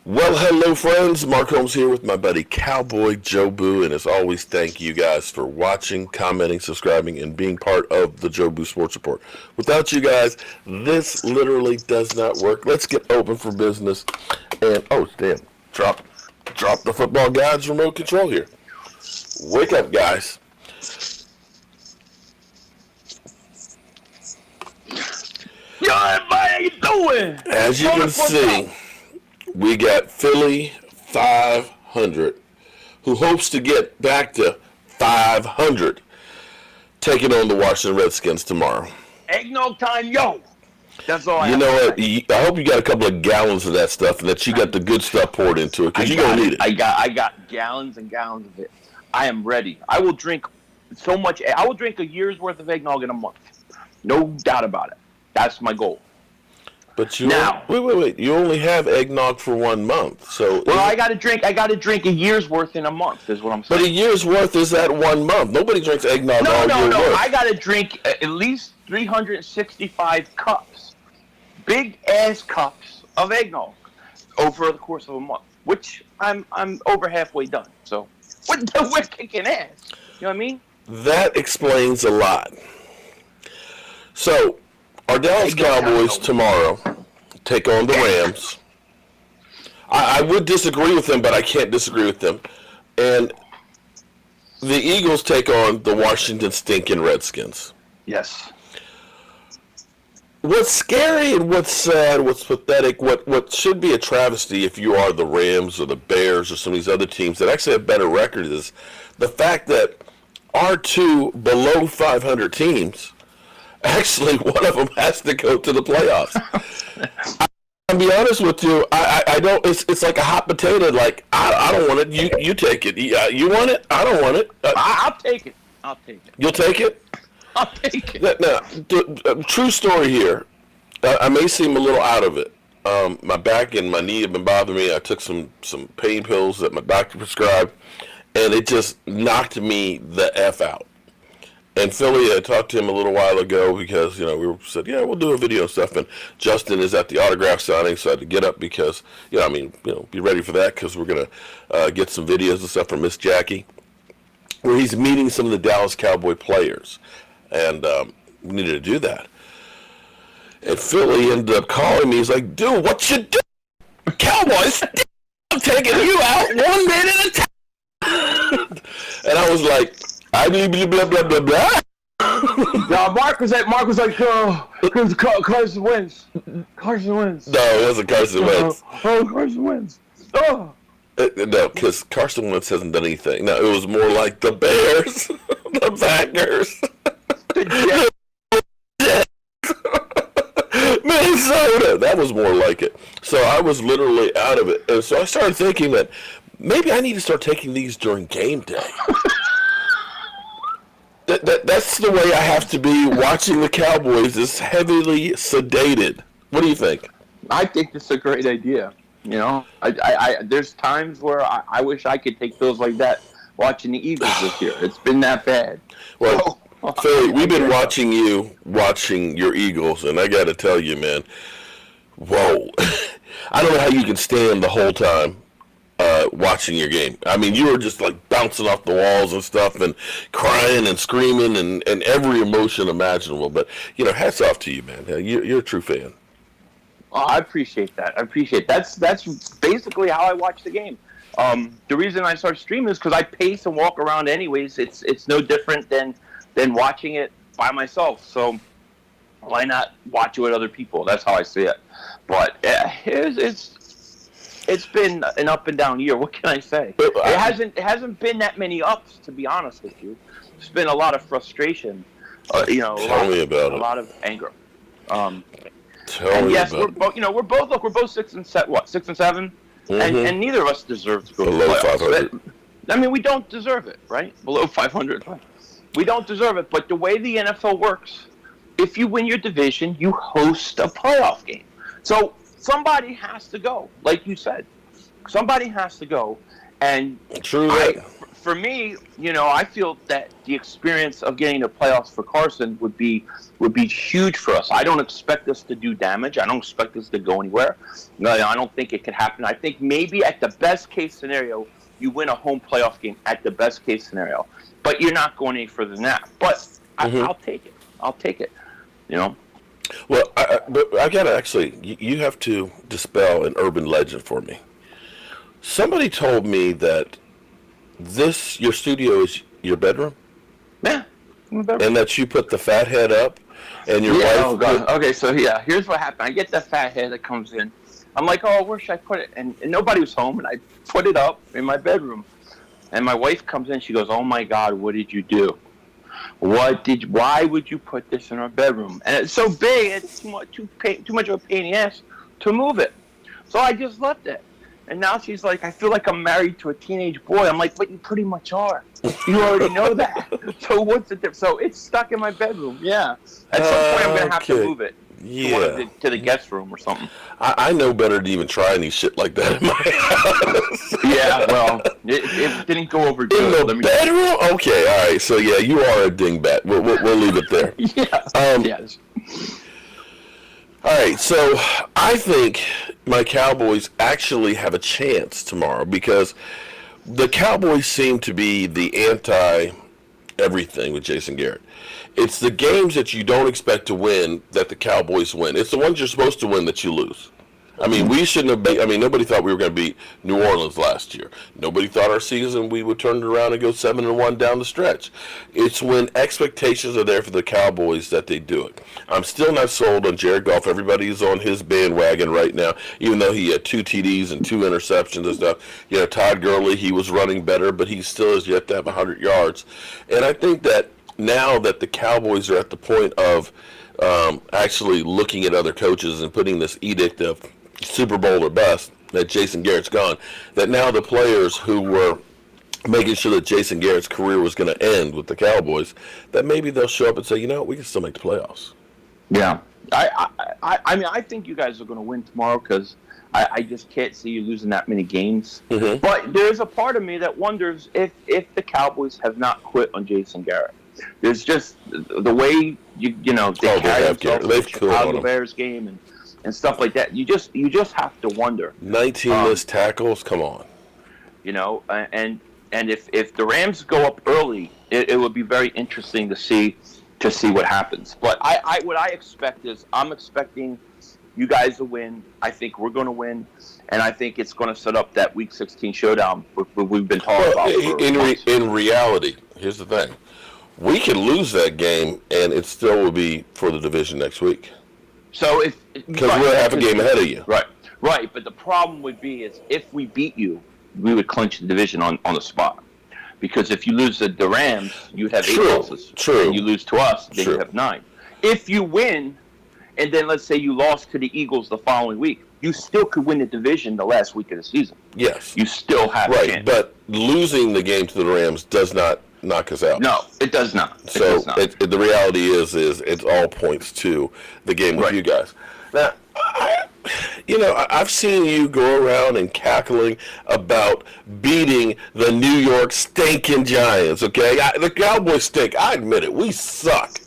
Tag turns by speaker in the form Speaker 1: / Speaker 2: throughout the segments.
Speaker 1: Well, hello, friends. Mark Holmes here with my buddy Cowboy Joe Boo, and as always, thank you guys for watching, commenting, subscribing, and being part of the Joe Boo Sports Report. Without you guys, this literally does not work. Let's get open for business. And oh, damn! Drop the football guys remote control here. Wake up, guys!
Speaker 2: Yo, everybody, how you doing?
Speaker 1: As you can see, we got Philly 500, who hopes to get back to 500, taking on the Washington Redskins tomorrow.
Speaker 2: Eggnog time, yo. That's all I have.
Speaker 1: You know what? I hope you got a couple of gallons of that stuff and that you got the good stuff poured into it, because you're going to need it.
Speaker 2: I got gallons and gallons of it. I am ready. I will drink so much. I will drink a year's worth of eggnog in a month. No doubt about it. That's my goal.
Speaker 1: But wait. You only have eggnog for 1 month, so.
Speaker 2: Well, I got to drink a year's worth in a month. Is what I'm saying.
Speaker 1: But a year's worth is that 1 month. Nobody drinks eggnog all year worth.
Speaker 2: I got to drink at least 365 cups, big ass cups of eggnog over the course of a month. Which I'm over halfway done. So we're kicking ass. You know what I mean?
Speaker 1: That explains a lot. So, our Dallas Cowboys tomorrow take on the Rams. I would disagree with them, but I can't disagree with them. And the Eagles take on the Washington stinking Redskins.
Speaker 2: Yes.
Speaker 1: What's scary and what's sad, what's pathetic, what should be a travesty if you are the Rams or the Bears or some of these other teams that actually have better records is the fact that our two below 500 teams, actually, one of them has to go to the playoffs. I'll be honest with you. I don't. It's like a hot potato. Like I don't want it. You take it. You want it? I don't want it.
Speaker 2: I'll take it.
Speaker 1: You'll take it?
Speaker 2: I'll take it.
Speaker 1: Now, true story here. I may seem a little out of it. My back and my knee have been bothering me. I took some pain pills that my doctor prescribed, and it just knocked me the F out. And Philly, I talked to him a little while ago because, we said, yeah, we'll do a video and stuff. And Justin is at the autograph signing, so I had to get up because, be ready for that because we're going to get some videos and stuff from Miss Jackie where he's meeting some of the Dallas Cowboy players. And we needed to do that. And Philly ended up calling me. He's like, dude, what you do? Cowboys, I'm taking you out 1 minute at a time. And I was like, I blah blah blah blah blah.
Speaker 2: No, Mark was like, Carson wins. Carson wins.
Speaker 1: No, it wasn't Carson Wentz.
Speaker 2: Carson wins. Oh.
Speaker 1: No, because Carson Wentz hasn't done anything. No, it was more like the Bears, the Packers, the Minnesota. That was more like it. So I was literally out of it. And so I started thinking that maybe I need to start taking these during game day. That's the way I have to be watching the Cowboys, is heavily sedated. What do you think?
Speaker 2: I think it's a great idea. I there's times where I wish I could take pills like that watching the Eagles this year. It's been that bad.
Speaker 1: Well, Philly, we've been watching your Eagles, and I got to tell you, man, whoa. I don't know how you can stand the whole time watching your game. I mean, you were just like bouncing off the walls and stuff and crying and screaming and every emotion imaginable. But, hats off to you, man. You're a true fan.
Speaker 2: Oh, I appreciate that. That's basically how I watch the game. The reason I start streaming is because I pace and walk around anyways. It's no different than watching it by myself. So why not watch it with other people? That's how I see it. But it's been an up and down year. What can I say? It hasn't been that many ups, to be honest with you. It's been a lot of frustration. A lot of anger. Yes, we're both 6 and 7. What, 6 and 7? Mm-hmm. And neither of us deserve to go below 500. I mean, we don't deserve it, right? Below 500. We don't deserve it. But the way the NFL works, if you win your division, you host a playoff game. So somebody has to go, like you said. Somebody has to go. And
Speaker 1: true.
Speaker 2: for me, I feel that the experience of getting the playoffs for Carson would be huge for us. I don't expect us to do damage. I don't expect us to go anywhere. No, I don't think it could happen. I think maybe at the best case scenario, you win a home playoff game at the best case scenario, but you're not going any further than that. But I'll take it. I'll take it.
Speaker 1: Well, but I gotta actually, you have to dispel an urban legend for me. Somebody told me that your studio is your bedroom?
Speaker 2: Yeah.
Speaker 1: And that you put the fat head up and your wife...
Speaker 2: Oh, God. Okay, so here's what happened. I get the fat head that comes in. I'm like, oh, where should I put it? And nobody was home, and I put it up in my bedroom. And my wife comes in, she goes, oh my God, what did you do? Why would you put this in our bedroom? And it's so big, it's too much of a pain in the ass to move it. So I just left it. And now she's like, I feel like I'm married to a teenage boy. I'm like, but you pretty much are. You already know that. So what's the difference? So it's stuck in my bedroom. Yeah. At some point, I'm going to have to move it.
Speaker 1: Yeah.
Speaker 2: To the guest room or something.
Speaker 1: I know better than even try any shit like that in my house.
Speaker 2: Yeah, well, it didn't go over good.
Speaker 1: In the bedroom? Okay, all right. So, yeah, you are a dingbat. We'll leave it there.
Speaker 2: Yeah. Yes.
Speaker 1: All right, so I think my Cowboys actually have a chance tomorrow because the Cowboys seem to be the anti-everything with Jason Garrett. It's the games that you don't expect to win that the Cowboys win. It's the ones you're supposed to win that you lose. I mean, we shouldn't have beat. I mean, nobody thought we were going to beat New Orleans last year. Nobody thought our season we would turn it around and go 7-1 down the stretch. It's when expectations are there for the Cowboys that they do it. I'm still not sold on Jared Goff. Everybody's on his bandwagon right now, even though he had 2 TDs and 2 interceptions and stuff. Todd Gurley, he was running better, but he still has yet to have 100 yards. And I think that now that the Cowboys are at the point of actually looking at other coaches and putting this edict of Super Bowl or bust, that Jason Garrett's gone, that now the players who were making sure that Jason Garrett's career was going to end with the Cowboys, that maybe they'll show up and say, we can still make the playoffs.
Speaker 2: Yeah. I mean, I think you guys are going to win tomorrow because I just can't see you losing that many games. Mm-hmm. But there's a part of me that wonders if the Cowboys have not quit on Jason Garrett. There's just the way they carry themselves in the Chicago Bears game and stuff like that. You just have to wonder.
Speaker 1: 19 missed tackles. Come on.
Speaker 2: And if the Rams go up early, it would be very interesting to see what happens. But what I expect is I'm expecting you guys to win. I think we're going to win, and I think it's going to set up that Week 16 showdown we've been talking about.
Speaker 1: In reality, here's the thing: we can lose that game, and it still will be for the division next week. So because we'll have a game ahead of you,
Speaker 2: right. But the problem would be is if we beat you, we would clinch the division on the spot. Because if you lose the Rams, you'd have 8 losses.
Speaker 1: True.
Speaker 2: And you lose to us, then you have 9. If you win, and then let's say you lost to the Eagles the following week, you still could win the division the last week of the season.
Speaker 1: Yes.
Speaker 2: You still have a chance.
Speaker 1: But losing the game to the Rams does not knock us out.
Speaker 2: No, it does not.
Speaker 1: The reality is it all points to the game with you guys. Now, I've seen you go around and cackling about beating the New York stinking Giants, okay? The Cowboys stink. I admit it. We suck.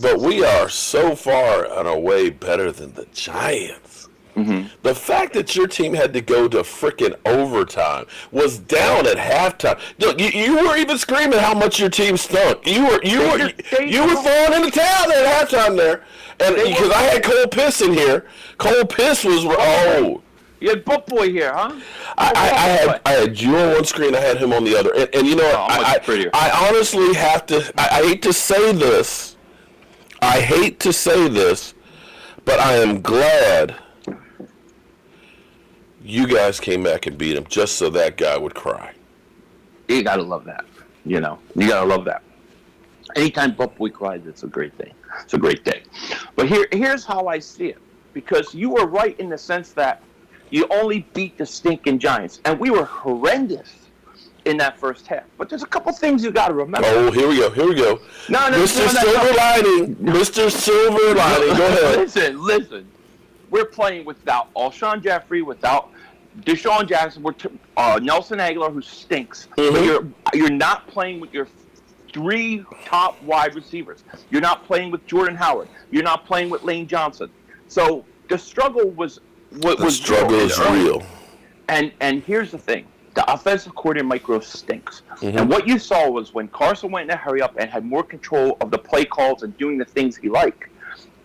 Speaker 1: But we are so far on our way better than the Giants. Mm-hmm. The fact that your team had to go to frickin' overtime, was down at halftime. Look, you were even screaming how much your team stunk. You were throwing in the towel there at halftime there. And because I had Cole Piss in here. Cole Piss was
Speaker 2: you had Book Boy here, huh?
Speaker 1: I had you on one screen, I had him on the other. And you know what? I honestly have to I hate to say this. But I am glad you guys came back and beat him just so that guy would cry.
Speaker 2: You gotta love that. You gotta love that. Anytime Book Boy cries, it's a great thing. It's a great day. But here's how I see it. Because you were right in the sense that you only beat the stinking Giants. And we were horrendous in that first half. But there's a couple things you got to remember.
Speaker 1: Oh, here we go.
Speaker 2: No,
Speaker 1: Mr. Silver Lining. Mr. Silver Lining. Go ahead.
Speaker 2: Listen. We're playing without Alshon Jeffrey, without Deshaun Jackson, Nelson Aguilar, who stinks.
Speaker 1: Mm-hmm.
Speaker 2: But you're not playing with your 3 top wide receivers. You're not playing with Jordan Howard. You're not playing with Lane Johnson. So the struggle was
Speaker 1: real.
Speaker 2: And here's the thing: the offensive coordinator Mike Gross stinks.
Speaker 1: Mm-hmm.
Speaker 2: And what you saw was when Carson went in a hurry up and had more control of the play calls and doing the things he liked,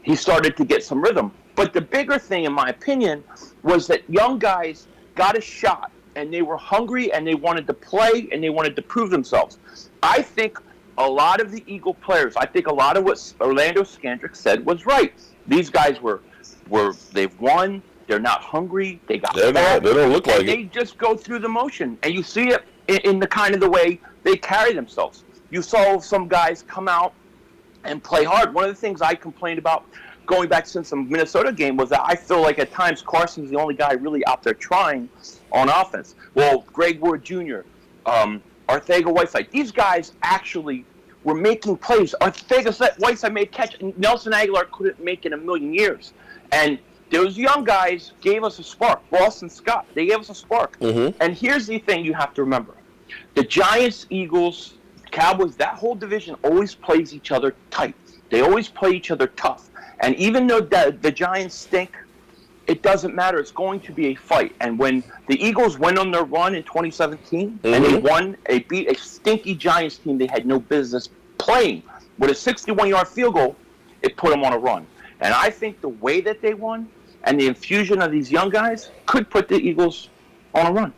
Speaker 2: he started to get some rhythm. But the bigger thing, in my opinion, was that young guys got a shot, and they were hungry, and they wanted to play, and they wanted to prove themselves. I think a lot of the Eagle players, I think a lot of what Orlando Scandrick said was right. These guys they've won, they're not hungry, they got fat,
Speaker 1: they don't look like
Speaker 2: they just go through the motion. And you see it in the kind of the way they carry themselves. You saw some guys come out and play hard. One of the things I complained about going back since the Minnesota game was that I feel like at times Carson's the only guy really out there trying on offense. Well, Greg Ward Jr., Arcega-Whiteside, these guys actually were making plays. Arcega-Whiteside made a catch, and Nelson Aguilar couldn't make in a million years. And those young guys gave us a spark. Ross and Scott, they gave us a spark.
Speaker 1: Mm-hmm.
Speaker 2: And here's the thing you have to remember. The Giants, Eagles, Cowboys, that whole division always plays each other tight. They always play each other tough. And even though the Giants stink, it doesn't matter. It's going to be a fight. And when the Eagles went on their run in 2017, and they beat a stinky Giants team they had no business playing, with a 61-yard field goal, it put them on a run. And I think the way that they won and the infusion of these young guys could put the Eagles on a run.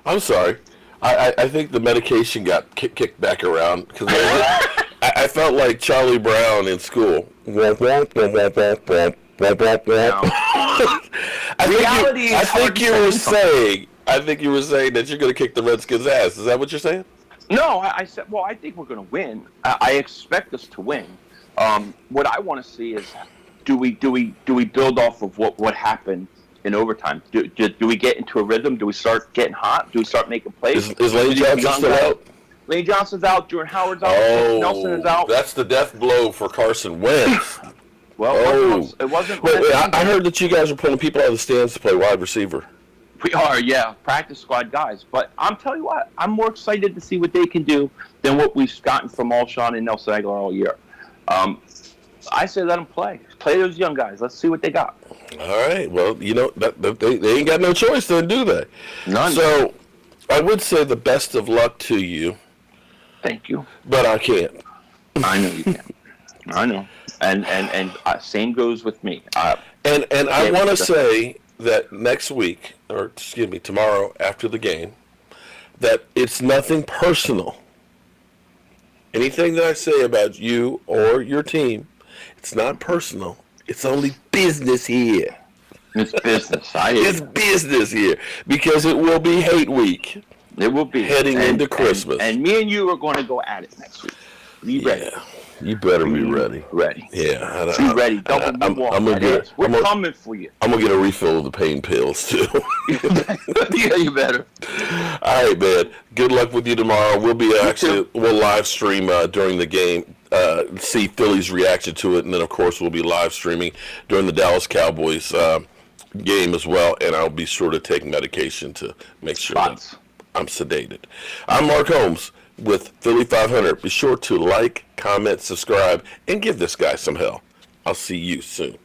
Speaker 1: I'm sorry. I think the medication got kicked back around because I felt like Charlie Brown in school. I think you were saying that you're going to kick the Redskins' ass. Is that what you're saying?
Speaker 2: No, I said, well, I think we're going to win. I expect us to win. What I want to see is, do we build off of what happened in overtime? Do we get into a rhythm? Do we start getting hot? Do we start making plays?
Speaker 1: Is Lane Johnson still out?
Speaker 2: Lane Johnson's out. Jordan Howard's out. Nelson is out.
Speaker 1: That's the death blow for Carson Wentz.
Speaker 2: Well, it wasn't.
Speaker 1: Wait, I heard that you guys are pulling people out of the stands to play wide receiver.
Speaker 2: We are, yeah, practice squad guys. But I'm telling you what, I'm more excited to see what they can do than what we've gotten from Alshon and Nelson Aguilar all year. I say let them play. Play those young guys. Let's see what they got.
Speaker 1: All right. Well, they ain't got no choice then, do they?
Speaker 2: None.
Speaker 1: So I would say the best of luck to you.
Speaker 2: Thank you.
Speaker 1: But I can't.
Speaker 2: I know you can't. I know. And same goes with me.
Speaker 1: And I want to say that next week, or excuse me, tomorrow after the game, that it's nothing personal. Anything that I say about you or your team, it's not personal. It's only business here.
Speaker 2: It's business.
Speaker 1: It's business here because it will be hate week.
Speaker 2: It will be
Speaker 1: heading into Christmas.
Speaker 2: And me and you are going to go at it next week. Be ready.
Speaker 1: Yeah, you better be ready.
Speaker 2: Ready.
Speaker 1: Yeah.
Speaker 2: Be ready. We're coming for you.
Speaker 1: I'm going to get a refill of the pain pills, too.
Speaker 2: Yeah, you better.
Speaker 1: All right, man. Good luck with you tomorrow. We'll live stream during the game, see Philly's reaction to it, and then, of course, we'll be live streaming during the Dallas Cowboys game as well, and I'll be sure to take medication to make sure that I'm sedated. I'm Mark Holmes with Philly 500. Be sure to like, comment, subscribe, and give this guy some hell. I'll see you soon.